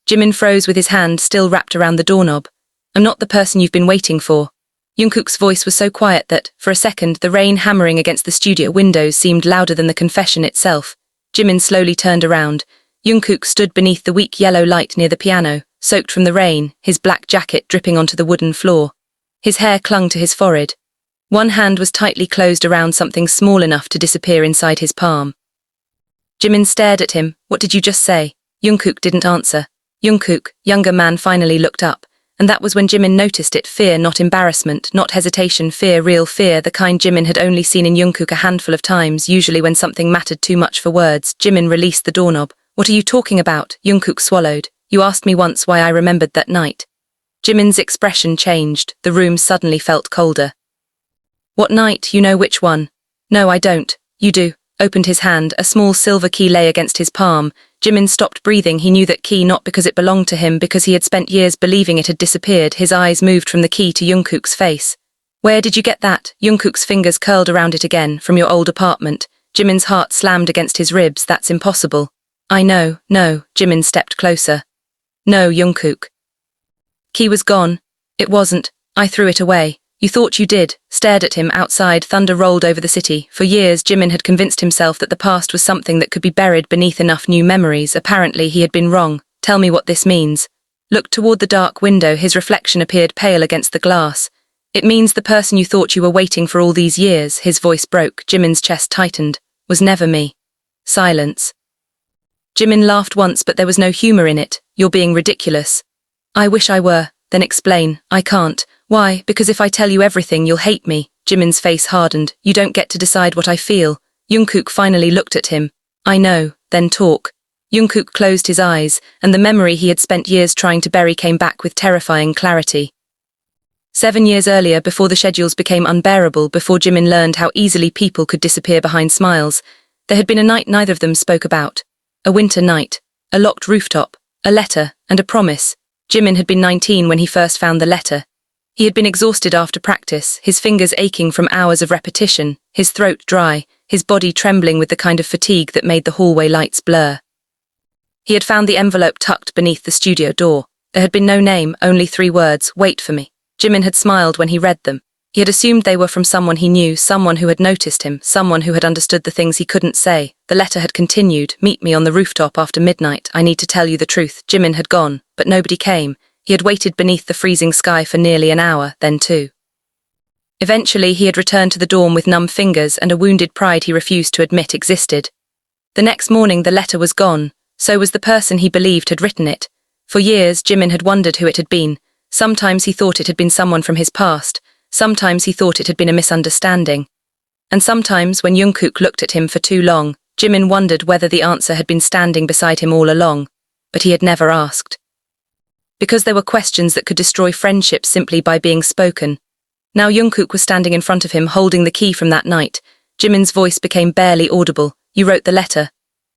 Jimin froze with his hand still wrapped around the doorknob. I'm not the person you've been waiting for. Jungkook's voice was so quiet that, for a second, the rain hammering against the studio windows seemed louder than the confession itself. Jimin slowly turned around. Jungkook stood beneath the weak yellow light near the piano, soaked from the rain, his black jacket dripping onto the wooden floor. His hair clung to his forehead. One hand was tightly closed around something small enough to disappear inside his palm. Jimin stared at him. What did you just say? Jungkook didn't answer. Jungkook, younger man, finally looked up. And that was when Jimin noticed it. Fear, not embarrassment, not hesitation, fear, real fear, the kind Jimin had only seen in Jungkook a handful of times, usually when something mattered too much for words. Jimin released the doorknob. What are you talking about? Jungkook swallowed. You asked me once why I remembered that night. Jimin's expression changed. The room suddenly felt colder. What night? You know which one? No, I don't. You do. Opened his hand. A small silver key lay against his palm. Jimin stopped breathing. He knew that key not because it belonged to him, because he had spent years believing it had disappeared. His eyes moved from the key to Jungkook's face. Where did you get that? Jungkook's fingers curled around it again. From your old apartment. Jimin's heart slammed against his ribs. That's impossible. I know. No. Jimin stepped closer. No, Jungkook. Key was gone. It wasn't. I threw it away. You thought you did. Stared at him. Outside, thunder rolled over the city. For years, Jimin had convinced himself that the past was something that could be buried beneath enough new memories. Apparently, he had been wrong. Tell me what this means. Looked toward the dark window. His reflection appeared pale against the glass. It means the person you thought you were waiting for all these years. His voice broke. Jimin's chest tightened. Was never me. Silence. Jimin laughed once, but there was no humor in it. You're being ridiculous. I wish I were. Then explain. I can't. Why? Because if I tell you everything, you'll hate me. Jimin's face hardened. You don't get to decide what I feel. Jungkook finally looked at him. I know. Then talk. Jungkook closed his eyes, and the memory he had spent years trying to bury came back with terrifying clarity. 7 years earlier, before the schedules became unbearable, before Jimin learned how easily people could disappear behind smiles, there had been a night neither of them spoke about. A winter night. A locked rooftop. A letter. And a promise. Jimin had been 19 when he first found the letter. He had been exhausted after practice, his fingers aching from hours of repetition, his throat dry, his body trembling with the kind of fatigue that made the hallway lights blur. He had found the envelope tucked beneath the studio door. There had been no name, only 3 words, wait for me. Jimin had smiled when he read them. He had assumed they were from someone he knew, someone who had noticed him, someone who had understood the things he couldn't say. The letter had continued, meet me on the rooftop after midnight, I need to tell you the truth. Jimin had gone, but nobody came. He had waited beneath the freezing sky for nearly an hour, then 2. Eventually, he had returned to the dorm with numb fingers and a wounded pride he refused to admit existed. The next morning, the letter was gone. So was the person he believed had written it. For years, Jimin had wondered who it had been. Sometimes he thought it had been someone from his past. Sometimes he thought it had been a misunderstanding. And sometimes, when Jungkook looked at him for too long, Jimin wondered whether the answer had been standing beside him all along. But he had never asked. Because there were questions that could destroy friendships simply by being spoken. Now Jungkook was standing in front of him, holding the key from that night. Jimin's voice became barely audible. You wrote the letter.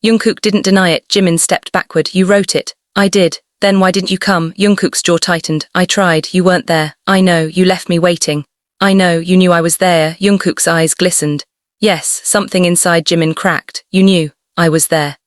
Jungkook didn't deny it. Jimin stepped backward. You wrote it. I did. Then why didn't you come? Jungkook's jaw tightened. I tried. You weren't there. I know. You left me waiting. I know. You knew I was there. Jungkook's eyes glistened. Yes, something inside Jimin cracked. You knew. I was there.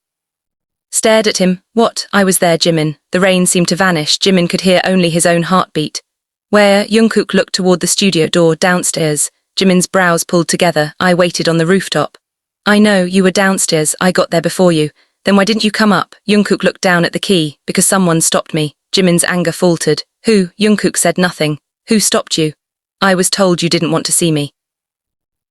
Stared at him. What? I was there, Jimin. The rain seemed to vanish. Jimin could hear only his own heartbeat. Where? Jungkook looked toward the studio door downstairs. Jimin's brows pulled together. I waited on the rooftop. I know. You were downstairs. I got there before you. Then why didn't you come up? Jungkook looked down at the key. Because someone stopped me. Jimin's anger faltered. Who? Jungkook said nothing. Who stopped you? I was told you didn't want to see me.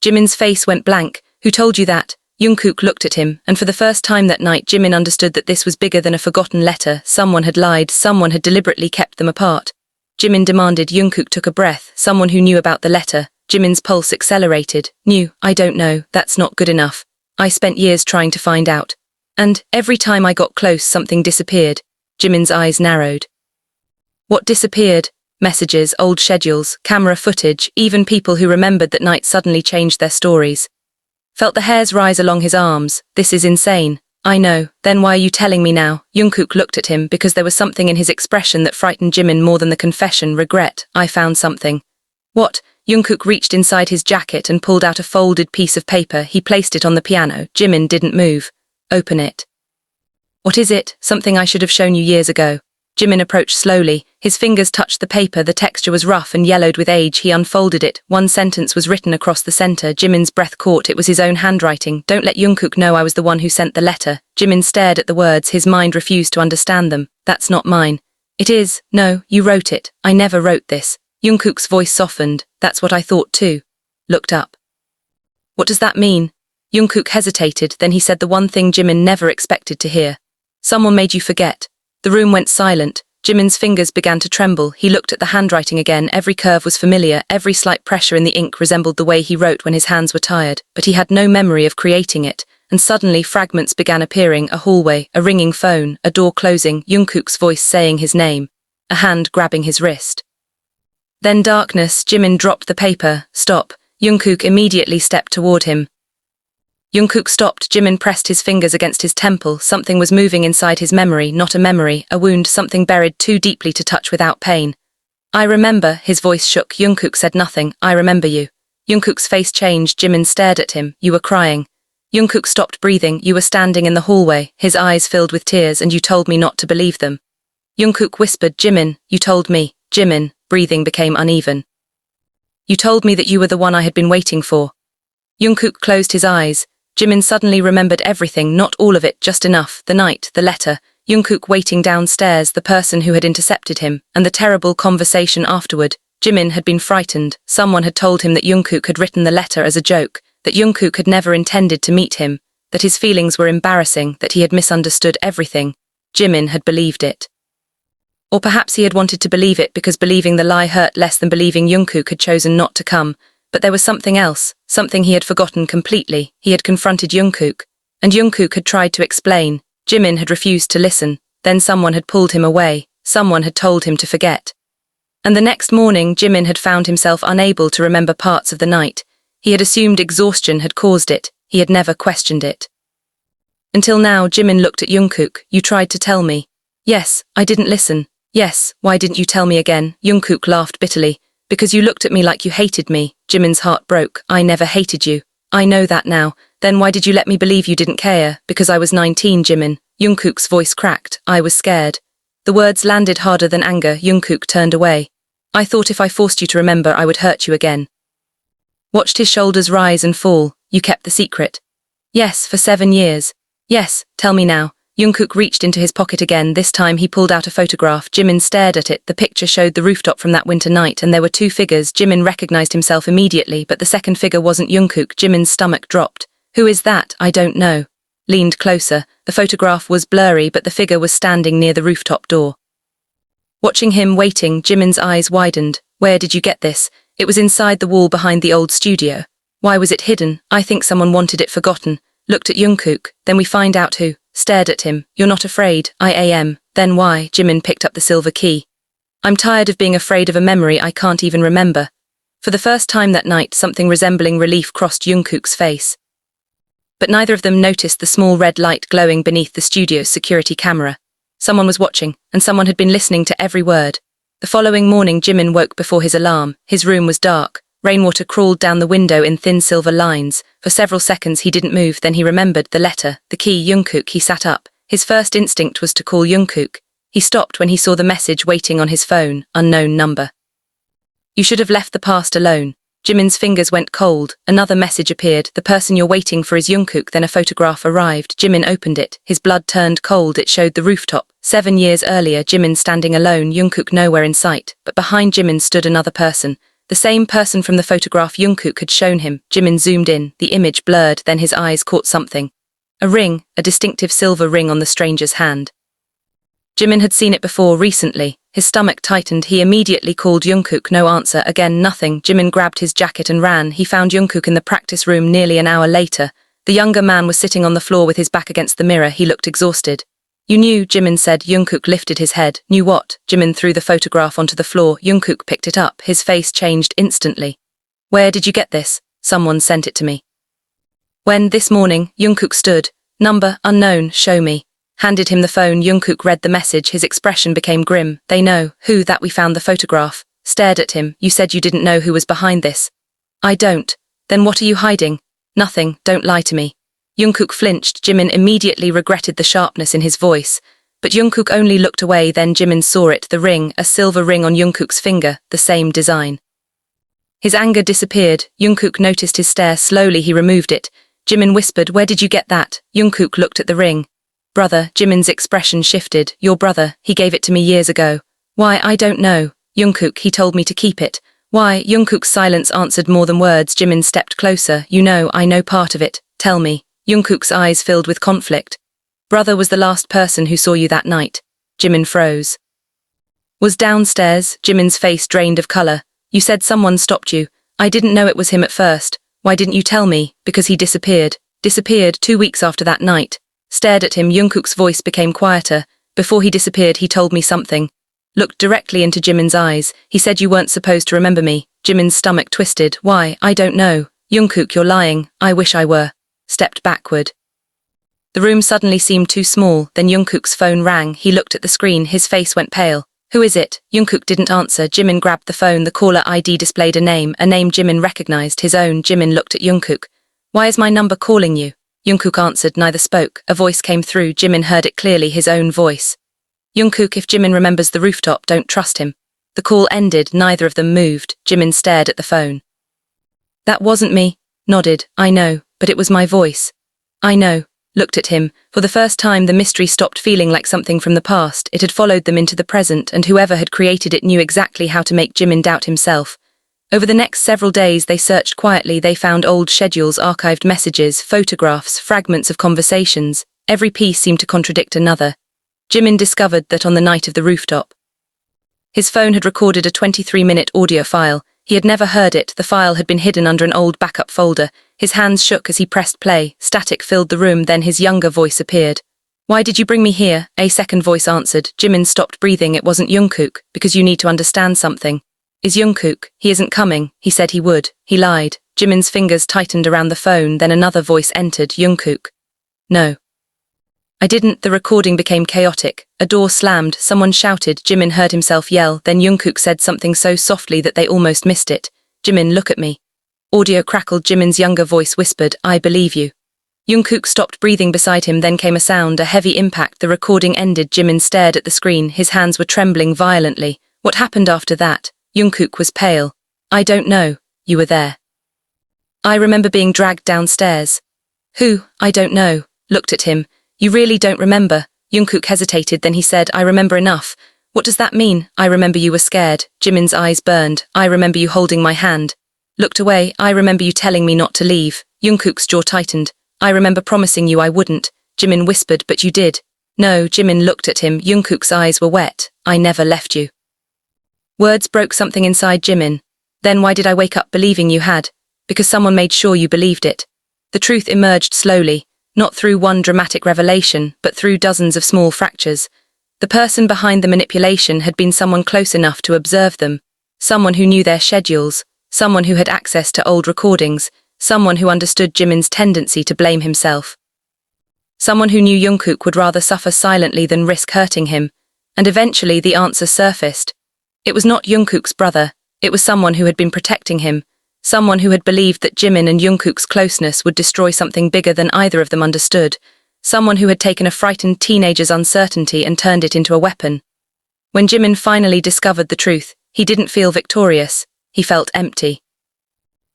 Jimin's face went blank. Who told you that? Jungkook looked at him, and for the first time that night Jimin understood that this was bigger than a forgotten letter. Someone had lied, someone had deliberately kept them apart. Jimin demanded. Jungkook took a breath. Someone who knew about the letter. Jimin's pulse accelerated. Knew. I don't know. That's not good enough. I spent years trying to find out. And, every time I got close, something disappeared. Jimin's eyes narrowed. What disappeared? Messages, old schedules, camera footage, even people who remembered that night suddenly changed their stories. Felt the hairs rise along his arms. This is insane. I know. Then why are you telling me now? Jungkook looked at him because there was something in his expression that frightened Jimin more than the confession. Regret. I found something. What? Jungkook reached inside his jacket and pulled out a folded piece of paper. He placed it on the piano. Jimin didn't move. Open it. What is it? Something I should have shown you years ago. Jimin approached slowly. His fingers touched the paper. The texture was rough and yellowed with age. He unfolded it. One sentence was written across the center. Jimin's breath caught. It was his own handwriting. "Don't let Jungkook know I was the one who sent the letter." Jimin stared at the words. His mind refused to understand them. "That's not mine." "It is. No, you wrote it. I never wrote this." Jungkook's voice softened. "That's what I thought too." Looked up. "What does that mean?" Jungkook hesitated, then he said the one thing Jimin never expected to hear. "Someone made you forget." The room went silent. Jimin's fingers began to tremble. He looked at the handwriting again. Every curve was familiar. Every slight pressure in the ink resembled the way he wrote when his hands were tired. But he had no memory of creating it. And suddenly fragments began appearing. A hallway, a ringing phone, a door closing, Jungkook's voice saying his name, a hand grabbing his wrist. Then darkness. Jimin dropped the paper. "Stop." Jungkook immediately stepped toward him. Jungkook stopped. Jimin pressed his fingers against his temple. Something was moving inside his memory, not a memory, a wound, something buried too deeply to touch without pain. "I remember." His voice shook. Jungkook said nothing. "I remember you." Jungkook's face changed. Jimin stared at him. "You were crying." Jungkook stopped breathing. "You were standing in the hallway." His eyes filled with tears. "And you told me not to believe them." Jungkook whispered, "Jimin, you told me." Jimin, breathing became uneven. "You told me that you were the one I had been waiting for." Jungkook closed his eyes. Jimin suddenly remembered everything, not all of it, just enough. The night, the letter, Jungkook waiting downstairs, the person who had intercepted him, and the terrible conversation afterward. Jimin had been frightened. Someone had told him that Jungkook had written the letter as a joke, that Jungkook had never intended to meet him, that his feelings were embarrassing, that he had misunderstood everything. Jimin had believed it. Or perhaps he had wanted to believe it because believing the lie hurt less than believing Jungkook had chosen not to come. But there was something else, something he had forgotten completely. He had confronted Jungkook, and Jungkook had tried to explain. Jimin had refused to listen. Then someone had pulled him away. Someone had told him to forget. And the next morning, Jimin had found himself unable to remember parts of the night. He had assumed exhaustion had caused it. He had never questioned it. Until now, Jimin looked at Jungkook. "You tried to tell me." "Yes, I didn't listen." "Yes, why didn't you tell me again?" Jungkook laughed bitterly. "Because you looked at me like you hated me." Jimin's heart broke. "I never hated you." "I know that now." "Then why did you let me believe you didn't care?" "Because I was 19, Jimin." Jungkook's voice cracked. "I was scared." The words landed harder than anger. Jungkook turned away. "I thought if I forced you to remember, I would hurt you again." Watched his shoulders rise and fall. "You kept the secret." "Yes, for 7 years." "Yes, tell me now." Jungkook reached into his pocket again. This time he pulled out a photograph. Jimin stared at it. The picture showed the rooftop from that winter night, and there were 2 figures. Jimin recognized himself immediately, but the second figure wasn't Jungkook. Jimin's stomach dropped. "Who is that?" "I don't know." Leaned closer. The photograph was blurry, but the figure was standing near the rooftop door. Watching him waiting, Jimin's eyes widened. "Where did you get this?" "It was inside the wall behind the old studio." "Why was it hidden?" "I think someone wanted it forgotten." Looked at Jungkook. "Then we find out who." Stared at him. "You're not afraid?" "I am." "Then why?" Jimin picked up the silver key. "I'm tired of being afraid of a memory I can't even remember." For the first time that night, something resembling relief crossed Jungkook's face. But neither of them noticed the small red light glowing beneath the studio's security camera. Someone was watching, and someone had been listening to every word. The following morning, Jimin woke before his alarm. His room was dark. Rainwater crawled down the window in thin silver lines. For several seconds he didn't move, then he remembered the letter, the key. Jungkook. He sat up. His first instinct was to call Jungkook. He stopped when he saw the message waiting on his phone, unknown number. "You should have left the past alone." Jimin's fingers went cold. Another message appeared. "The person you're waiting for is Jungkook." Then a photograph arrived. Jimin opened it. His blood turned cold. It showed the rooftop. 7 years earlier, Jimin standing alone, Jungkook nowhere in sight. But behind Jimin stood another person. The same person from the photograph Jungkook had shown him. Jimin zoomed in. The image blurred, then his eyes caught something. A ring, a distinctive silver ring on the stranger's hand. Jimin had seen it before, recently. His stomach tightened. He immediately called Jungkook. No answer. Again, nothing. Jimin grabbed his jacket and ran. He found Jungkook in the practice room nearly an hour later. The younger man was sitting on the floor with his back against the mirror. He looked exhausted. "You knew," Jimin said. Jungkook lifted his head. "Knew what?" Jimin threw the photograph onto the floor. Jungkook picked it up. His face changed instantly. "Where did you get this?" "Someone sent it to me." "When?" "This morning." Jungkook stood. "Number, unknown, show me." Handed him the phone. Jungkook read the message. His expression became grim. "They know. Who?" "That we found the photograph." Stared at him. "You said you didn't know who was behind this." "I don't." "Then what are you hiding?" "Nothing. Don't lie to me." Jungkook flinched. Jimin immediately regretted the sharpness in his voice. But Jungkook only looked away, then Jimin saw it, the ring, a silver ring on Jungkook's finger, the same design. His anger disappeared. Jungkook noticed his stare. Slowly he removed it. Jimin whispered, "Where did you get that?" Jungkook looked at the ring. "Brother," Jimin's expression shifted. "Your brother, he gave it to me years ago." "Why, I don't know." "Jungkook, he told me to keep it." "Why?" Jungkook's silence answered more than words. Jimin stepped closer. "You know, I know part of it. Tell me." Jungkook's eyes filled with conflict. "Brother was the last person who saw you that night." Jimin froze. "Was downstairs." Jimin's face drained of color. "You said someone stopped you. I didn't know it was him at first. Why didn't you tell me?" "Because he disappeared." "Disappeared 2 weeks after that night." Stared at him. Jungkook's voice became quieter. "Before he disappeared, he told me something." Looked directly into Jimin's eyes. "He said you weren't supposed to remember me." Jimin's stomach twisted. "Why? I don't know." "Jungkook, you're lying." "I wish I were." Stepped backward. The room suddenly seemed too small. Then Jungkook's phone rang. He looked at the screen. His face went pale. "Who is it?" Jungkook didn't answer. Jimin grabbed the phone. The caller ID displayed a name Jimin recognized, his own. Jimin looked at Jungkook. "Why is my number calling you?" Jungkook answered. Neither spoke. A voice came through. Jimin heard it clearly, his own voice. "Jungkook, if Jimin remembers the rooftop, don't trust him." The call ended. Neither of them moved. Jimin stared at the phone. "That wasn't me." Nodded. "I know, but it was my voice." "I know." Looked at him. For the first time, the mystery stopped feeling like something from the past. It had followed them into the present, and whoever had created it knew exactly how to make Jimin doubt himself. Over the next several days, they searched quietly. They found old schedules, archived messages, photographs, fragments of conversations. Every piece seemed to contradict another. Jimin discovered that on the night of the rooftop, his phone had recorded a 23-minute audio file. He had never heard it. The file had been hidden under an old backup folder. His hands shook as he pressed play. Static filled the room. Then his younger voice appeared. "Why did you bring me here?" A second voice answered. Jimin stopped breathing. It wasn't Jungkook. "Because you need to understand something." "Is Jungkook?" "He isn't coming. He said he would." He lied. Jimin's fingers tightened around the phone. Then another voice entered. "Jungkook." "No. I didn't." The recording became chaotic. A door slammed. Someone shouted. Jimin heard himself yell. Then Jungkook said something so softly that they almost missed it. "Jimin, look at me." Audio crackled. Jimin's younger voice whispered, "I believe you." Jungkook stopped breathing beside him. Then came a sound, a heavy impact. The recording ended. Jimin stared at the screen. His hands were trembling violently. What happened after that? Jungkook was pale. "I don't know. You were there." "I remember being dragged downstairs." "Who?" "I don't know." Looked at him. "You really don't remember?" Jungkook hesitated. Then he said, "I remember enough." "What does that mean?" "I remember you were scared." Jimin's eyes burned. "I remember you holding my hand." Looked away. "I remember you telling me not to leave." Jungkook's jaw tightened. "I remember promising you I wouldn't." Jimin whispered, "But you did." "No." Jimin looked at him. Jungkook's eyes were wet. "I never left you." Words broke something inside Jimin. "Then why did I wake up believing you had?" "Because someone made sure you believed it." The truth emerged slowly, not through one dramatic revelation, but through dozens of small fractures. The person behind the manipulation had been someone close enough to observe them, someone who knew their schedules, someone who had access to old recordings, someone who understood Jimin's tendency to blame himself. Someone who knew Jungkook would rather suffer silently than risk hurting him. And eventually the answer surfaced. It was not Jungkook's brother. It was someone who had been protecting him, someone who had believed that Jimin and Jungkook's closeness would destroy something bigger than either of them understood, someone who had taken a frightened teenager's uncertainty and turned it into a weapon. When Jimin finally discovered the truth, he didn't feel victorious. He felt empty.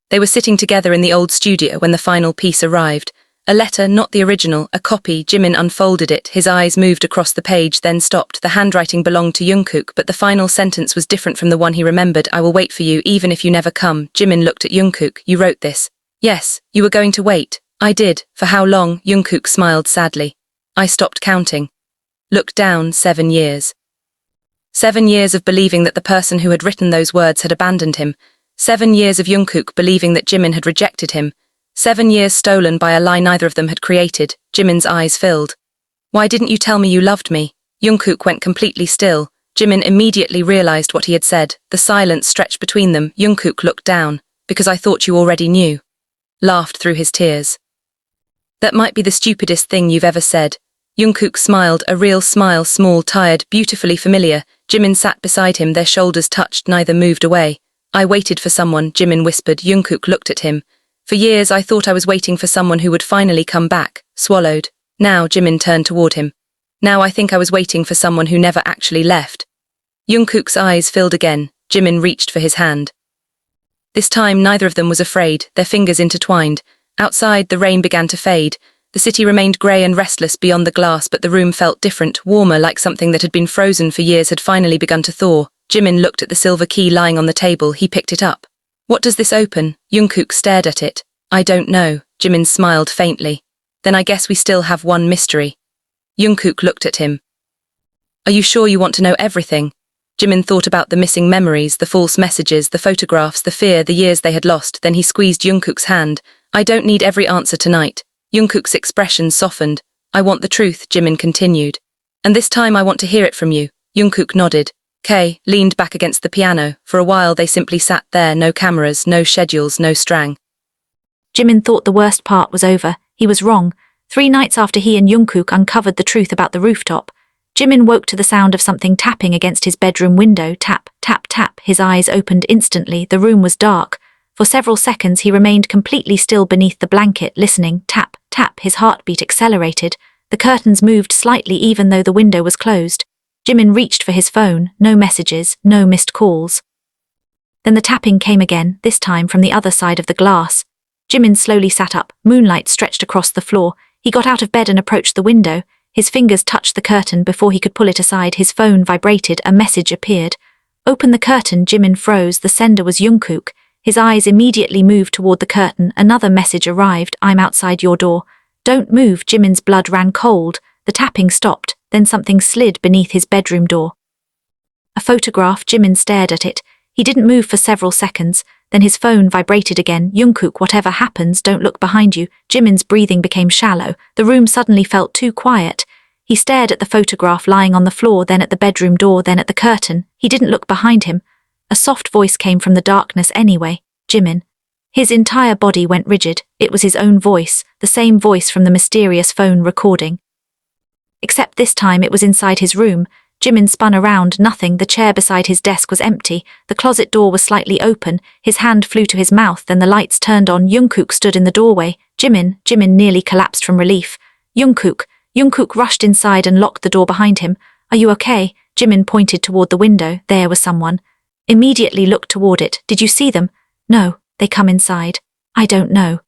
They were sitting together in the old studio when the final piece arrived. A letter, not the original, a copy. Jimin unfolded it. His eyes moved across the page, then stopped. The handwriting belonged to Jungkook, but the final sentence was different from the one he remembered. "I will wait for you, even if you never come." Jimin looked at Jungkook. "You wrote this?" "Yes." "You were going to wait?" "I did." "For how long?" Jungkook smiled sadly. "I stopped counting." Looked down. 7 years. 7 years of believing that the person who had written those words had abandoned him. 7 years of Jungkook believing that Jimin had rejected him. 7 years stolen by a lie neither of them had created. Jimin's eyes filled. "Why didn't you tell me you loved me?" Jungkook went completely still. Jimin immediately realized what he had said. The silence stretched between them. Jungkook looked down. "Because I thought you already knew." Laughed through his tears. "That might be the stupidest thing you've ever said." Jungkook smiled, a real smile, small, tired, beautifully familiar. Jimin sat beside him, their shoulders touched, neither moved away. "I waited for someone," Jimin whispered. Jungkook looked at him. "For years I thought I was waiting for someone who would finally come back." Swallowed. "Now," Jimin turned toward him. Now I think I was waiting for someone who never actually left. Jungkook's eyes filled again. Jimin reached for his hand. This time neither of them was afraid, their fingers intertwined. Outside, the rain began to fade. The city remained grey and restless beyond the glass, but the room felt different, warmer, like something that had been frozen for years had finally begun to thaw. Jimin looked at the silver key lying on the table. He picked it up. What does this open? Jungkook stared at it. I don't know. Jimin smiled faintly. Then I guess we still have one mystery. Jungkook looked at him. Are you sure you want to know everything? Jimin thought about the missing memories, the false messages, the photographs, the fear, the years they had lost. Then he squeezed Jungkook's hand. I don't need every answer tonight. Jungkook's expression softened. I want the truth, Jimin continued. And this time I want to hear it from you. Jungkook nodded. Kay leaned back against the piano. For a while they simply sat there, no cameras, no schedules, no strang. Jimin thought the worst part was over. He was wrong. 3 nights after he and Jungkook uncovered the truth about the rooftop, Jimin woke to the sound of something tapping against his bedroom window. Tap, tap, tap. His eyes opened instantly. The room was dark. For several seconds he remained completely still beneath the blanket, listening. Tap, tap. His heartbeat accelerated. The curtains moved slightly even though the window was closed. Jimin reached for his phone. No messages, no missed calls. Then the tapping came again, this time from the other side of the glass. Jimin slowly sat up. Moonlight stretched across the floor. He got out of bed and approached the window. His fingers touched the curtain before he could pull it aside. His phone vibrated. A message appeared. Open the curtain. Jimin froze. The sender was Jungkook. His eyes immediately moved toward the curtain. Another message arrived. I'm outside your door. Don't move. Jimin's blood ran cold. The tapping stopped. Then something slid beneath his bedroom door. A photograph. Jimin stared at it. He didn't move for several seconds. Then his phone vibrated again. Jungkook, whatever happens, don't look behind you. Jimin's breathing became shallow. The room suddenly felt too quiet. He stared at the photograph lying on the floor, then at the bedroom door, then at the curtain. He didn't look behind him. A soft voice came from the darkness anyway. Jimin. His entire body went rigid. It was his own voice, the same voice from the mysterious phone recording. Except this time it was inside his room. Jimin spun around. Nothing. The chair beside his desk was empty. The closet door was slightly open. His hand flew to his mouth. Then the lights turned on. Jungkook stood in the doorway. Jimin nearly collapsed from relief. Jungkook rushed inside and locked the door behind him. Are you okay? Jimin pointed toward the window. There was someone. Immediately looked toward it. Did you see them? No, they come inside. I don't know.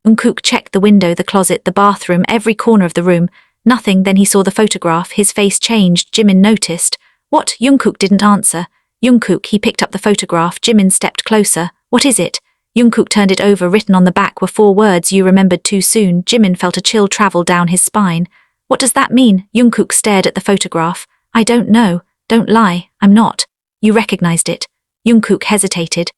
Jungkook checked the window, the closet, the bathroom, every corner of the room. Nothing. Then he saw the photograph. His face changed. Jimin noticed. What? Jungkook didn't answer. Jungkook, he picked up the photograph. Jimin stepped closer. What is it? Jungkook turned it over. Written on the back were 4 words. You remembered too soon. Jimin felt a chill travel down his spine. What does that mean? Jungkook stared at the photograph. I don't know. Don't lie. I'm not. You recognized it. Jungkook hesitated.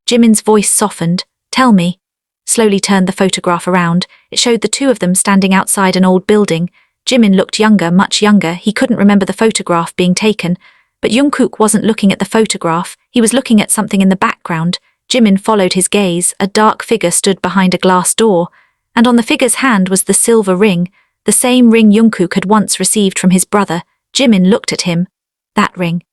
Jimin's voice softened. Tell me. Slowly turned the photograph around. It showed the 2 of them standing outside an old building. Jimin looked younger, much younger. He couldn't remember the photograph being taken. But Jungkook wasn't looking at the photograph. He was looking at something in the background. Jimin followed his gaze. A dark figure stood behind a glass door. And on the figure's hand was the silver ring, the same ring Jungkook had once received from his brother. Jimin looked at him. That ring.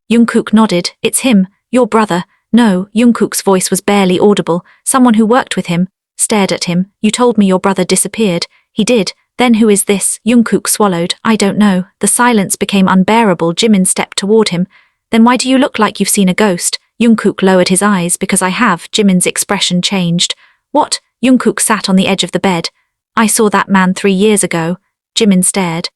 Jungkook nodded. It's him, your brother. No, Jungkook's voice was barely audible. Someone who worked with him stared at him. You told me your brother disappeared. He did. Then who is this? Jungkook swallowed. I don't know. The silence became unbearable. Jimin stepped toward him. Then why do you look like you've seen a ghost? Jungkook lowered his eyes. Because I have. Jimin's expression changed. What? Jungkook sat on the edge of the bed. I saw that man 3 years ago. Jimin stared.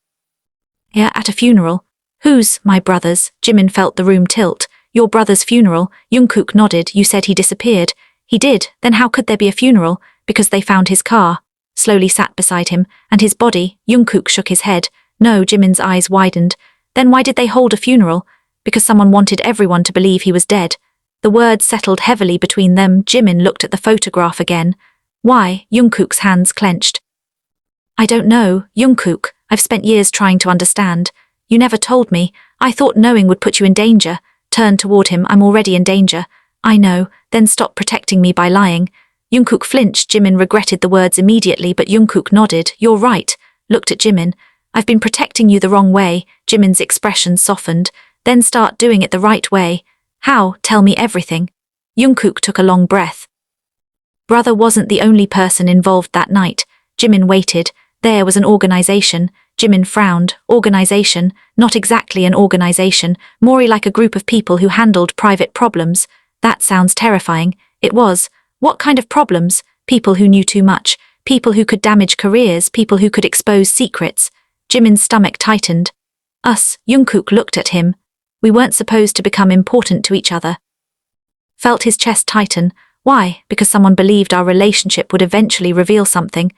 Yeah, at a funeral. Whose? My brother's. Jimin felt the room tilt. Your brother's funeral. Jungkook nodded. You said he disappeared. He did. Then how could there be a funeral? Because they found his car. Slowly sat beside him. And his body. Jungkook shook his head. No, Jimin's eyes widened. Then why did they hold a funeral? Because someone wanted everyone to believe he was dead. The words settled heavily between them. Jimin looked at the photograph again. Why? Jungkook's hands clenched. I don't know, Jungkook. I've spent years trying to understand. You never told me. I thought knowing would put you in danger. Turned toward him. I'm already in danger. I know. Then stop protecting me by lying. Jungkook flinched. Jimin regretted the words immediately, but Jungkook nodded. You're right. Looked at Jimin. I've been protecting you the wrong way. Jimin's expression softened. Then start doing it the right way. How? Tell me everything. Jungkook took a long breath. Brother wasn't the only person involved that night. Jimin waited. There was an organization. Jimin frowned. Organization, not exactly an organization, more like a group of people who handled private problems. That sounds terrifying. It was. What kind of problems? People who knew too much, people who could damage careers, people who could expose secrets. Jimin's stomach tightened. Us, Jungkook looked at him. We weren't supposed to become important to each other. Felt his chest tighten. Why? Because someone believed our relationship would eventually reveal something.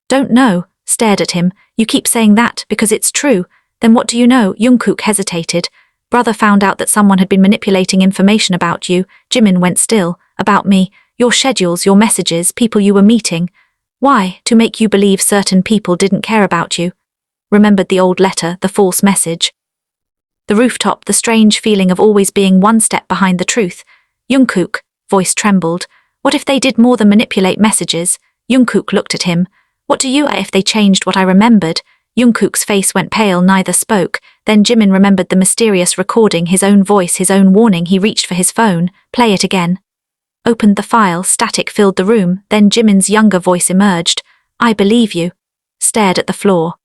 Don't know. Stared at him. You keep saying that because it's true. Then what do you know? Jungkook hesitated. Brother found out that someone had been manipulating information about you. Jimin went still. About me. Your schedules, your messages, people you were meeting. Why? To make you believe certain people didn't care about you. Remembered the old letter, the false message. The rooftop, the strange feeling of always being one step behind the truth. Jungkook, voice trembled. What if they did more than manipulate messages? Jungkook looked at him. What do you if they changed what I remembered? Jungkook's face went pale, neither spoke. Then Jimin remembered the mysterious recording, his own voice, his own warning. He reached for his phone. Play it again. Opened the file, static filled the room. Then Jimin's younger voice emerged. I believe you. Stared at the floor.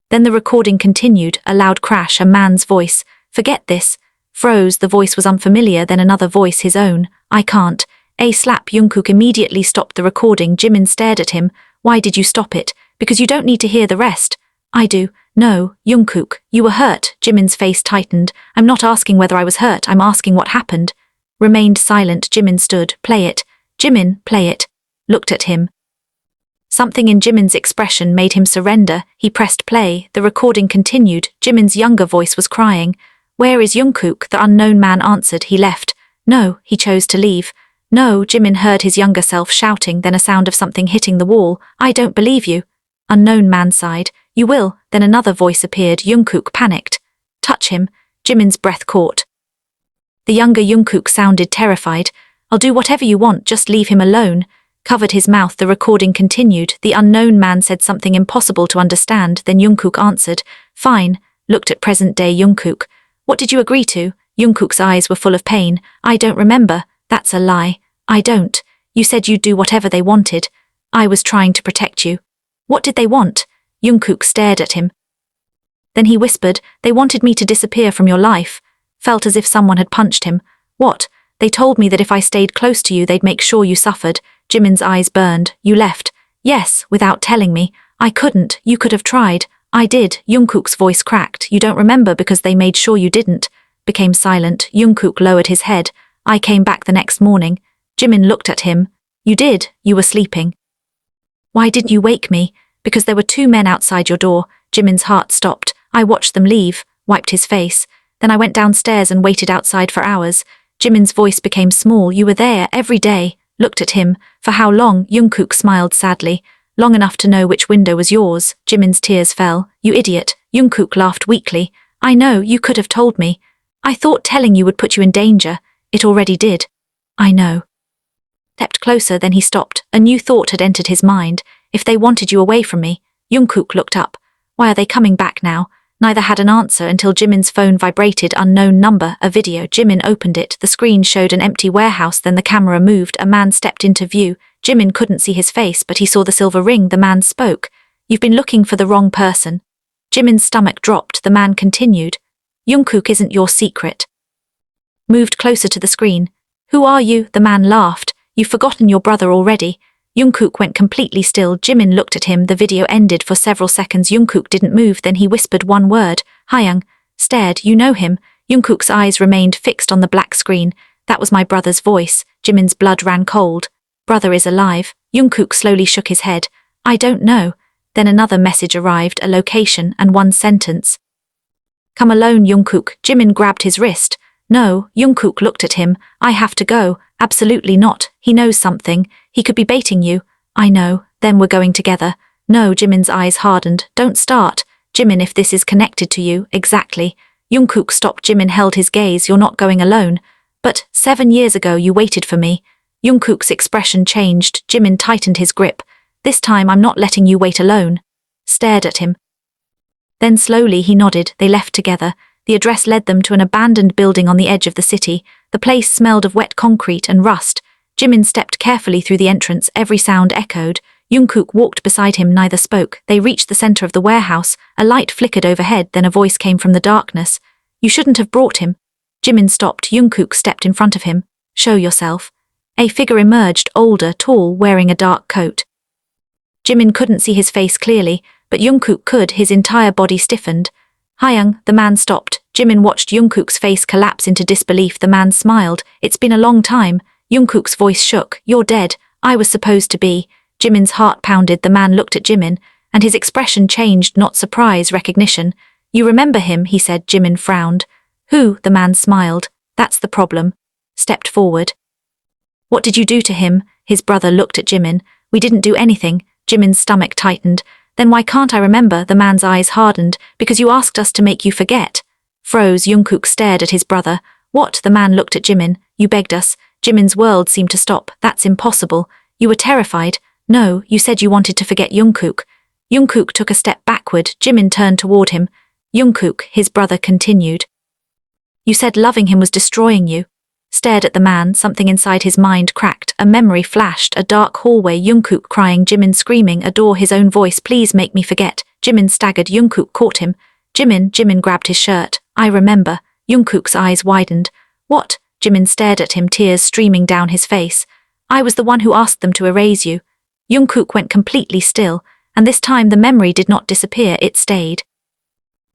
Then the recording continued, a loud crash, a man's voice. Forget this. Froze, the voice was unfamiliar, then another voice, his own. I can't. A slap. Jungkook immediately stopped the recording. Jimin stared at him. Why did you stop it? Because you don't need to hear the rest. I do. No, Jungkook, you were hurt. Jimin's face tightened. I'm not asking whether I was hurt, I'm asking what happened. Remained silent. Jimin stood. Play it. Jimin, play it. Looked at him. Something in Jimin's expression made him surrender. He pressed play. The recording continued. Jimin's younger voice was crying. Where is Jungkook? The unknown man answered. He left. No, he chose to leave. No, Jimin heard his younger self shouting, then a sound of something hitting the wall. I don't believe you. Unknown man sighed. You will. Then another voice appeared. Jungkook panicked. Touch him. Jimin's breath caught. The younger Jungkook sounded terrified. I'll do whatever you want, just leave him alone. Covered his mouth. The recording continued. The unknown man said something impossible to understand, then Jungkook answered. Fine. Looked at present-day Jungkook. What did you agree to? Jungkook's eyes were full of pain. I don't remember. That's a lie. I don't. You said you'd do whatever they wanted. I was trying to protect you. What did they want? Jungkook stared at him. Then he whispered, they wanted me to disappear from your life. Felt as if someone had punched him. What? They told me that if I stayed close to you they'd make sure you suffered. Jimin's eyes burned. You left. Yes, without telling me. I couldn't. You could have tried. I did. Jungkook's voice cracked. You don't remember because they made sure you didn't. Became silent. Jungkook lowered his head. I came back the next morning. Jimin looked at him. You did. You were sleeping. Why didn't you wake me? Because there were two men outside your door. Jimin's heart stopped. I watched them leave. Wiped his face. Then I went downstairs and waited outside for hours. Jimin's voice became small. You were there every day. Looked at him. For how long? Jungkook smiled sadly. Long enough to know which window was yours. Jimin's tears fell. You idiot. Jungkook laughed weakly. I know, you could have told me. I thought telling you would put you in danger. It already did. I know. Stepped closer, then he stopped. A new thought had entered his mind. If they wanted you away from me. Jungkook looked up. Why are they coming back now? Neither had an answer until Jimin's phone vibrated. Unknown number, a video. Jimin opened it. The screen showed an empty warehouse, then the camera moved. A man stepped into view. Jimin couldn't see his face, but he saw the silver ring. The man spoke. You've been looking for the wrong person. Jimin's stomach dropped. The man continued. Jungkook isn't your secret. Moved closer to the screen. Who are you? The man laughed. You've forgotten your brother already. Jungkook went completely still. Jimin looked at him. The video ended for several seconds. Jungkook didn't move, then he whispered one word. Hyung. Stared. You know him. Jungkook's eyes remained fixed on the black screen. That was my brother's voice. Jimin's blood ran cold. Brother is alive. Jungkook slowly shook his head. I don't know. Then another message arrived, a location and one sentence. Come alone, Jungkook. Jimin grabbed his wrist. No, Jungkook looked at him. I have to go. Absolutely not. He knows something. He could be baiting you. I know. Then we're going together. No, Jimin's eyes hardened. Don't start. Jimin, if this is connected to you, exactly. Jungkook stopped. Jimin held his gaze. You're not going alone. But 7 years ago you waited for me. Jungkook's expression changed. Jimin tightened his grip. This time I'm not letting you wait alone. Stared at him. Then slowly he nodded. They left together. The address led them to an abandoned building on the edge of the city. The place smelled of wet concrete and rust. Jimin stepped carefully through the entrance. Every sound echoed. Jungkook walked beside him, neither spoke. They reached the center of the warehouse. A light flickered overhead, then a voice came from the darkness. You shouldn't have brought him. Jimin stopped. Jungkook stepped in front of him. Show yourself. A figure emerged, older, tall, wearing a dark coat. Jimin couldn't see his face clearly, but Jungkook could. His entire body stiffened. Hyung, the man stopped. Jimin watched Jungkook's face collapse into disbelief. The man smiled. It's been a long time. Jungkook's voice shook. You're dead. I was supposed to be. Jimin's heart pounded. The man looked at Jimin, and his expression changed, not surprise, recognition. You remember him, he said. Jimin frowned. Who? The man smiled. That's the problem. Stepped forward. What did you do to him? His brother looked at Jimin. We didn't do anything. Jimin's stomach tightened. Then why can't I remember? The man's eyes hardened. Because you asked us to make you forget. Froze. Jungkook stared at his brother. What? The man looked at Jimin. You begged us. Jimin's world seemed to stop. That's impossible. You were terrified. No, you said you wanted to forget Jungkook. Jungkook took a step backward. Jimin turned toward him. Jungkook, his brother continued. You said loving him was destroying you. Stared at the man, something inside his mind cracked. A memory flashed, a dark hallway, Jungkook crying, Jimin screaming, a door, his own voice, please make me forget. Jimin staggered. Jungkook caught him. Jimin grabbed his shirt. I remember. Jungkook's eyes widened. What? Jimin stared at him, tears streaming down his face. I was the one who asked them to erase you. Jungkook went completely still, and this time the memory did not disappear, it stayed.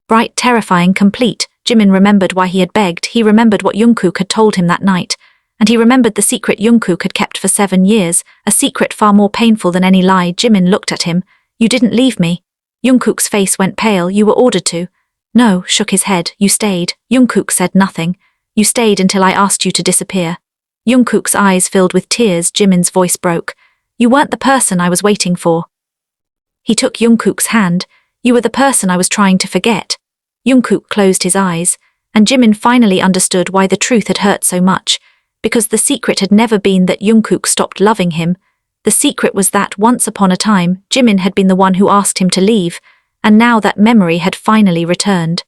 Bright, terrifying, complete. Jimin remembered why he had begged. He remembered what Jungkook had told him that night. And he remembered the secret Jungkook had kept for 7 years, a secret far more painful than any lie. Jimin looked at him. You didn't leave me. Jungkook's face went pale. You were ordered to. No, shook his head. You stayed. Jungkook said nothing. You stayed until I asked you to disappear. Jungkook's eyes filled with tears. Jimin's voice broke. You weren't the person I was waiting for. He took Jungkook's hand. You were the person I was trying to forget. Jungkook closed his eyes, and Jimin finally understood why the truth had hurt so much, because the secret had never been that Jungkook stopped loving him. The secret was that once upon a time, Jimin had been the one who asked him to leave, and now that memory had finally returned.